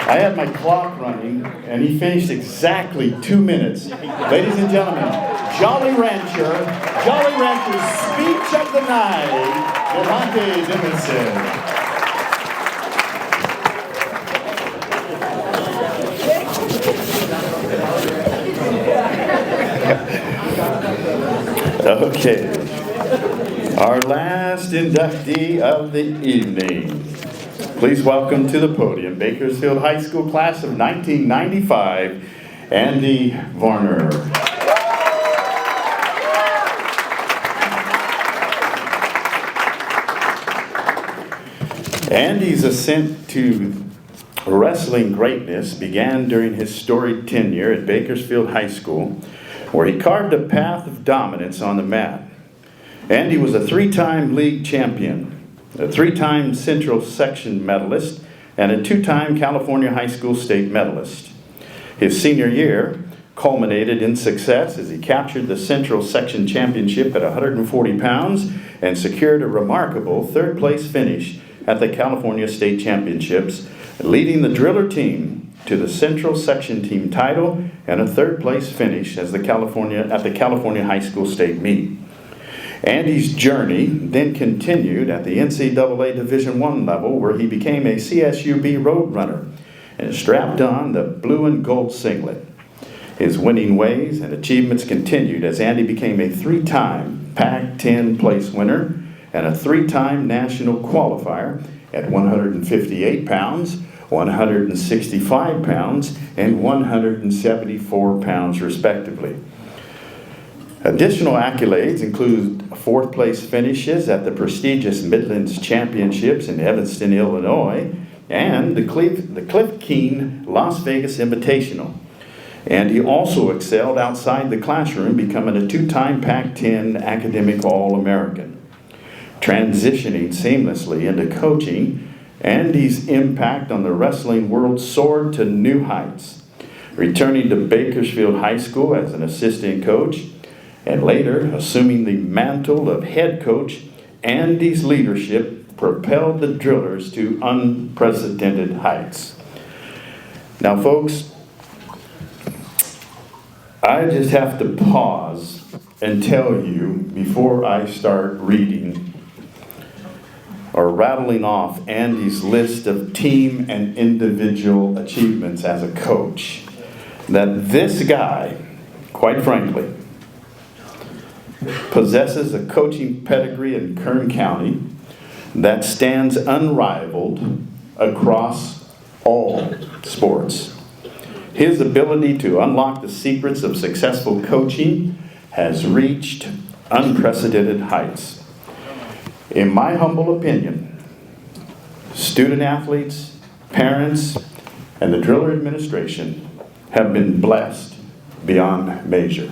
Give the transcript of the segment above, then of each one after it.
I had my clock running, and he finished exactly 2 minutes. Ladies and gentlemen, Jolly Rancher's speech of the night, Devante Dickinson. Okay, our last inductee of the evening. Please welcome to the podium Bakersfield High School class of 1995, Andy Varner. Andy's ascent to wrestling greatness began during his storied tenure at Bakersfield High School, where he carved a path of dominance on the mat. Andy was a three-time league champion, a three-time Central Section medalist, and a two-time California High School state medalist. His senior year culminated in success as he captured the Central Section championship at 140 pounds and secured a remarkable third-place finish at the California State Championships, leading the Driller team to the Central Section team title and a third-place finish at the California High School state meet. Andy's journey then continued at the NCAA Division I level, where he became a CSUB Roadrunner and strapped on the blue and gold singlet. His winning ways and achievements continued as Andy became a three-time Pac-10 place winner and a three-time national qualifier at 158 pounds, 165 pounds, and 174 pounds, respectively. Additional accolades include fourth-place finishes at the prestigious Midlands Championships in Evanston, Illinois, and the Cliff Keen Las Vegas Invitational. And he also excelled outside the classroom, becoming a two-time Pac-10 Academic All-American. Transitioning seamlessly into coaching, Andy's impact on the wrestling world soared to new heights. Returning to Bakersfield High School as an assistant coach, and later assuming the mantle of head coach, Andy's leadership propelled the Drillers to unprecedented heights. Now, folks, I just have to pause and tell you before I start reading or rattling off Andy's list of team and individual achievements as a coach, that this guy, quite frankly, possesses a coaching pedigree in Kern County that stands unrivaled across all sports. His ability to unlock the secrets of successful coaching has reached unprecedented heights. In my humble opinion, student athletes, parents, and the Driller administration have been blessed beyond measure.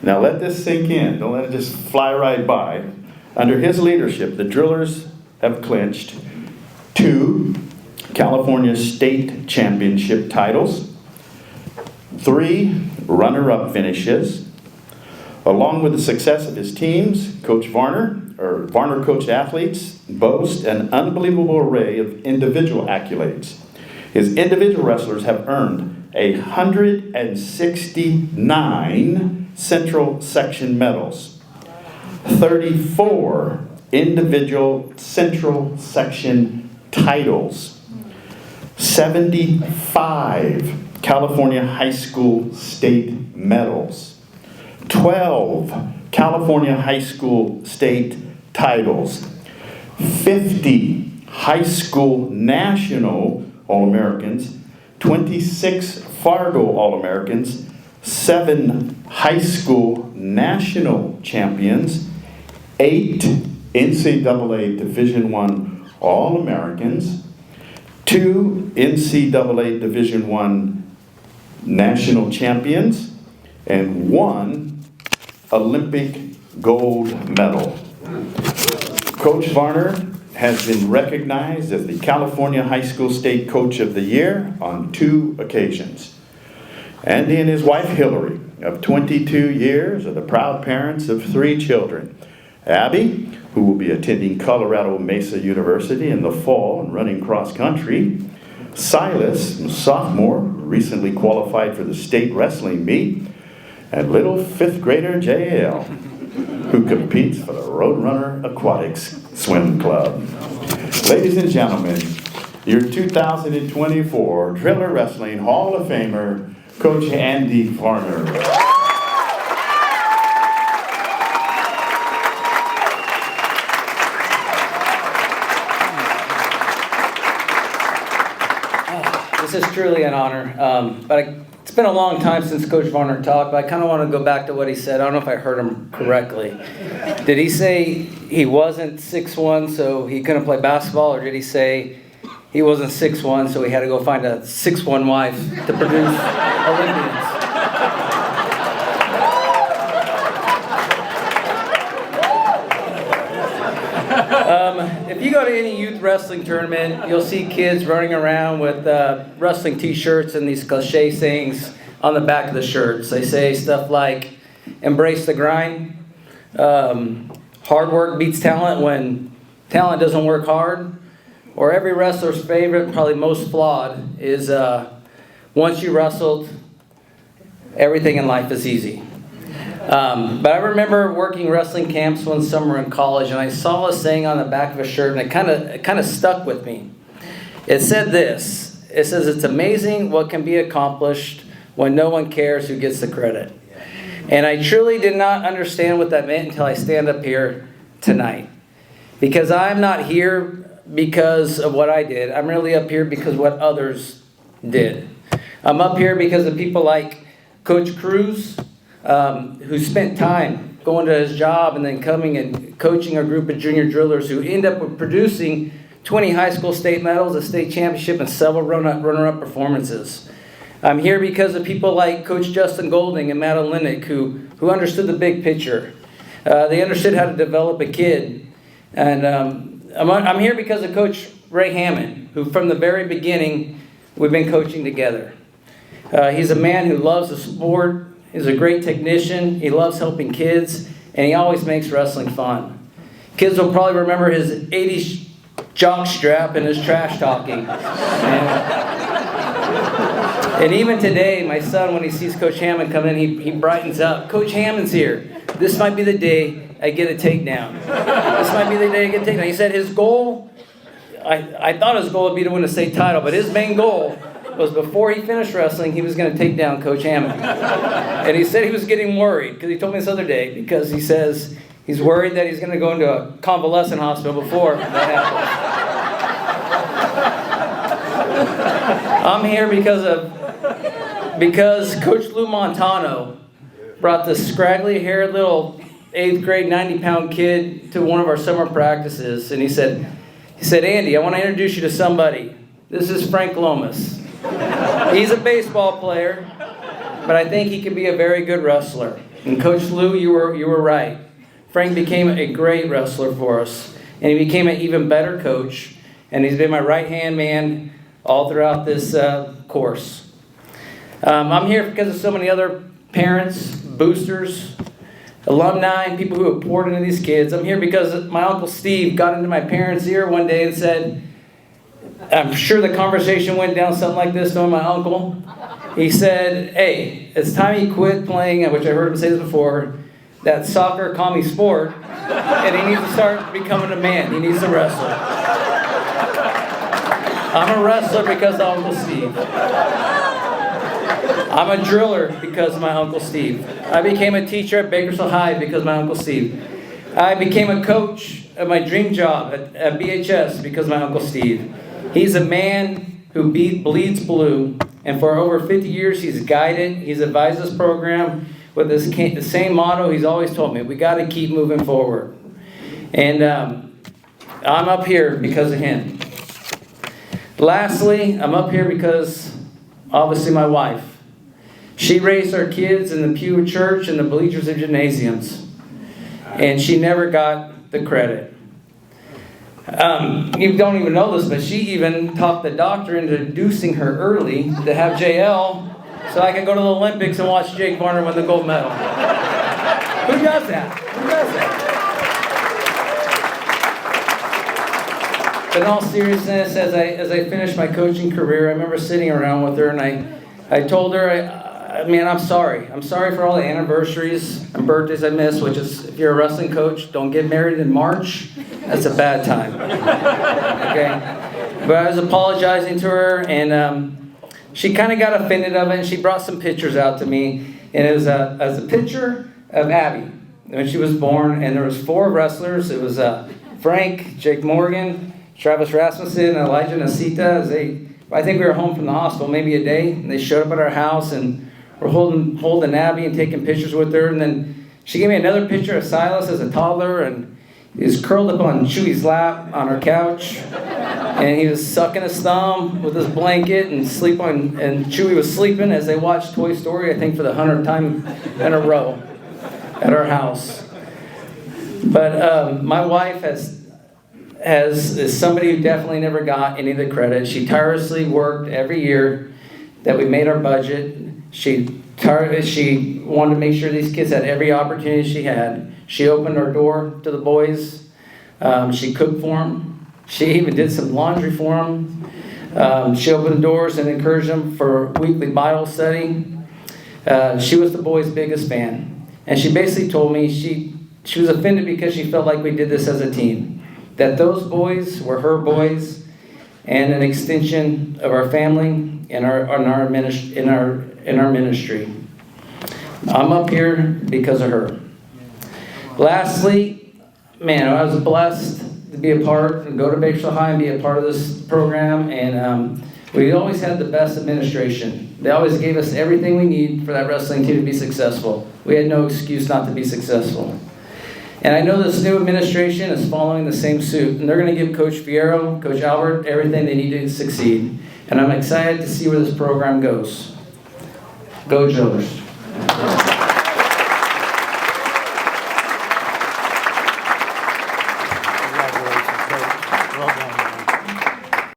Now let this sink in. Don't let it just fly right by. Under his leadership, the Drillers have clinched 2 California State Championship titles, 3 runner-up finishes. Along with the success of his teams, Varner coached athletes boast an unbelievable array of individual accolades. His individual wrestlers have earned 169 Central Section medals, 34 individual Central Section titles, 75 California High School state medals, 12 California High School state titles, 50 high school national All-Americans, 26 Fargo All-Americans, 7 high school national champions, 8 NCAA Division I All-Americans, 2 NCAA Division I national champions, and 1 Olympic gold medal. Coach Varner has been recognized as the California High School State Coach of the Year on 2 occasions. Andy and his wife Hillary, of 22 years, are the proud parents of 3 children. Abby, who will be attending Colorado Mesa University in the fall and running cross country. Silas, a sophomore, recently qualified for the state wrestling meet. And little 5th grader JL, who competes for the Roadrunner Aquatics Swim Club. Ladies and gentlemen, your 2024 Driller Wrestling Hall of Famer, Coach Andy Varner. This is truly an honor, it's been a long time since Coach Varner talked, but I kind of want to go back to what he said. I don't know if I heard him correctly. Did he say he wasn't 6'1", so he couldn't play basketball, or did he say he wasn't 6'1", so he had to go find a 6'1" wife to produce Olympians? If you go to any youth wrestling tournament, you'll see kids running around with wrestling t-shirts and these cliche sayings on the back of the shirts. They say stuff like, embrace the grind, hard work beats talent when talent doesn't work hard, or every wrestler's favorite, probably most flawed, is once you wrestled, everything in life is easy. But I remember working wrestling camps one summer in college, and I saw a saying on the back of a shirt, and it kind of stuck with me. It said this. It says, it's amazing what can be accomplished when no one cares who gets the credit. And I truly did not understand what that meant until I stand up here tonight. Because I'm not here because of what I did. I'm really up here because of what others did. I'm up here because of people like Coach Cruz, who spent time going to his job and then coming and coaching a group of junior drillers who end up with producing 20 high school state medals, a state championship, and several runner-up performances. I'm here because of people like Coach Justin Golding and Matt Olenek, who understood the big picture. They understood how to develop a kid. And I'm here because of Coach Ray Hammond, who from the very beginning, we've been coaching together. He's a man who loves the sport. He's a great technician. He loves helping kids, and he always makes wrestling fun. Kids will probably remember his 80s jock strap and his trash talking. And even today, my son, when he sees Coach Hammond come in, he brightens up. Coach Hammond's here. This might be the day I get a takedown. This might be the day I get a takedown. He said his goal, I thought his goal would be to win a state title, but his main goal was before he finished wrestling, he was going to take down Coach Hammond. And he said he was getting worried, because he told me this other day, because he says he's worried that he's going to go into a convalescent hospital before that happens. I'm here because Coach Lou Montano brought this scraggly-haired little 8th grade 90-pound kid to one of our summer practices, and he said, Andy, I want to introduce you to somebody. This is Frank Lomas. He's a baseball player, but I think he can be a very good wrestler. And Coach Lou, you were right. Frank became a great wrestler for us, and he became an even better coach, and he's been my right-hand man all throughout this course. I'm here because of so many other parents, boosters, alumni, people who have poured into these kids. I'm here because my Uncle Steve got into my parents' ear one day and said, I'm sure the conversation went down something like this, knowing my uncle. He said, hey, it's time he quit playing, which I heard him say this before, that soccer commie sport, and he needs to start becoming a man. He needs to wrestle. I'm a wrestler because of Uncle Steve. I'm a driller because of my Uncle Steve. I became a teacher at Bakersfield High because of my Uncle Steve. I became a coach at my dream job at BHS because of my Uncle Steve. He's a man who bleeds blue, and for over 50 years he's guided, he's advised this program with the same motto he's always told me, we got to keep moving forward. And I'm up here because of him. Lastly, I'm up here because, obviously, my wife. She raised our kids in the pew of church and the bleachers of gymnasiums, and she never got the credit. You don't even know this, but she even talked the doctor into inducing her early to have JL so I could go to the Olympics and watch Jake Varner win the gold medal. Who does that? Who does that? But in all seriousness, as I finished my coaching career, I remember sitting around with her and I told her, man, I'm sorry. I'm sorry for all the anniversaries and birthdays I missed, which is, if you're a wrestling coach, don't get married in March. That's a bad time. Okay? But I was apologizing to her, and she kind of got offended of it, and she brought some pictures out to me. And it was a picture of Abby when she was born, and there was 4 wrestlers. It was Frank, Jake Morgan, Travis Rasmussen, and Elijah Nasita. I think we were home from the hospital maybe a day, and they showed up at our house, and we're holding Abby and taking pictures with her. And then she gave me another picture of Silas as a toddler, and he was curled up on Chewy's lap on our couch, and he was sucking his thumb with his blanket and and Chewy was sleeping as they watched Toy Story, I think for the 100th time in a row at our house. But my wife is somebody who definitely never got any of the credit. She tirelessly worked every year that we made our budget. She wanted to make sure these kids had every opportunity she had. She opened our door to the boys. She cooked for them. She even did some laundry for them. She opened doors and encouraged them for weekly Bible study. She was the boys' biggest fan. And she basically told me she was offended because she felt like we did this as a team. That those boys were her boys and an extension of our family and our ministry. I'm up here because of her. Lastly, man, I was blessed to be a part and go to Bakersfield High and be a part of this program. And we always had the best administration. They always gave us everything we need for that wrestling team to be successful. We had no excuse not to be successful. And I know this new administration is following the same suit. And they're going to give Coach Fierro, Coach Albert, everything they need to succeed. And I'm excited to see where this program goes. Go Jillers.